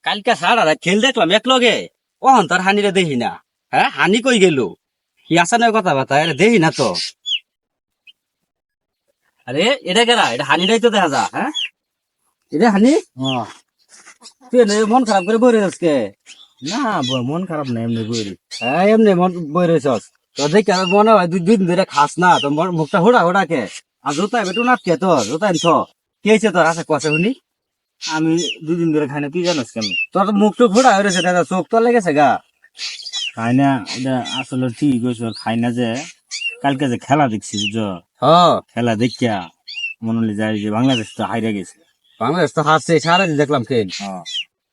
কালকে সারা রাত খেল দেখলাম এক লগে ওহন তোর হানিরে দেখি না। হ্যাঁ, হানি কই গেল? কি আসা নয় কথা বার্তা দেখি না তো। আরে এটা কেরা? এটা হানিটাই তো দেখা যা। হ্যাঁ, এটা হানি। তুই এনে মন খারাপ করে বই রয়েছে। না মন খারাপ না, এমনি বইরি। হ্যাঁ, এমনি মন বই রয়েছস তো দেখি আর মনে হয় দুই দিন ধরে খাস না তো মুখটা হোড়া হোড়া কে। আর জোতা বেটু নাটকে তোর জোতা আনছ কে হয়েছে তোর? আছে কষে শুনি। আমি 2 দিন ধরে খাই না, তুই জানোস কেন? তোর তো মুখ টুক হোড়া হয়ে রয়েছে দাদা, চোখ তোর লেগেছে গা। খাই না, এটা আসলে ঠিক হয়েছে। খাই না যে কালকে যে খেলা দেখছি বুঝছো, হ্যাঁ, খেলা দেখিয়া মনে হলি যায় যে বাংলাদেশ তো হাইরা গেছে। বাংলাদেশ তো হারছে সারাদিন দেখলাম খেল।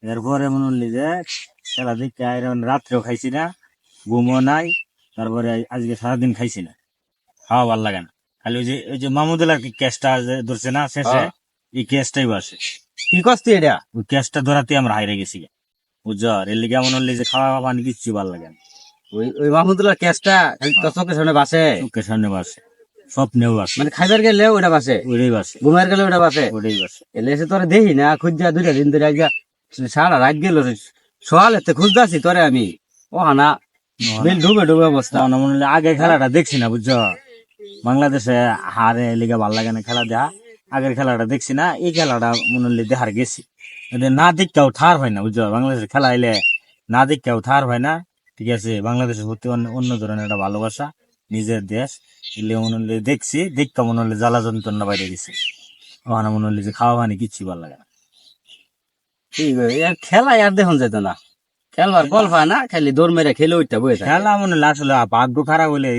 এরপরে মনে হলি যে খেলা দেখিয়া রাত্রেও খাইছি না, ঘুমও নাই। তারপরে আজকে সারাদিন খাইছি না, খাওয়া ভাল লাগে না। খালি ওই যে মাহমুদুল্লাহ ক্যাচটা যে ধরছে না শেষে, হ্যাঁ। এই ক্যাচটাই বাসে। কি করছি এটা? ওই ক্যাচটা ধরাতে আমরা হাইরে গেছি বুঝছো। এর লিগে মনে হলি যে খাওয়া পানি কিচ্ছু ভাল লাগে না। ওই ওই মাহমুদুল্লাহ ক্যাচটা খালি তোর চোখের সামনে বাসে। চোখের সামনে বাসে, স্বপ্নেও বাসে। মানে খাইবার গেলে ওটা বাসে, ওইটাই বাসে, ঘুমার গেলে ওটা বাসে। ওইটাই বাসে। এলে এসে তোরে দেখি না, খুঁজা 2টা দিন ধরে আজকে সারা রাত গেল। সকালে খুঁজতেছি তোরে আমি। ও হানা বেল ডুবে ডুবে অবস্থা। মনে হলে আগে খেলাটা দেখছি না বুঝছো, বাংলাদেশে হারে লিগে ভাল লাগে না খেলা দেখা। আগের খেলাটা দেখছি না, এই খেলাটা মনে হলে দেখার গেছি। এটা না দেখতেও থার হয় না বুঝছো, বাংলাদেশের খেলা এলে না দেখতেও থার হয় না। ঠিক আছে, বাংলাদেশের প্রতি অন্য ধরনের একটা ভালোবাসা, নিজের দেশ। এলে মনে হলে দেখছি, দেখতে মনে হলে জ্বালা যন্ত্রণা বাইরে গেছে। ওখানে মনে হলে যে খাওয়া পানি কিচ্ছু ভালো লাগে না। ঠিক আর খেলা আর দেখুন যেত না, খেলবার বল পায় না, খালি দৌড় মেরে খেলে ওইটা বয়ে থাকে। খেলা মনে হলে আসলে ভাগ্য খারাপ হলে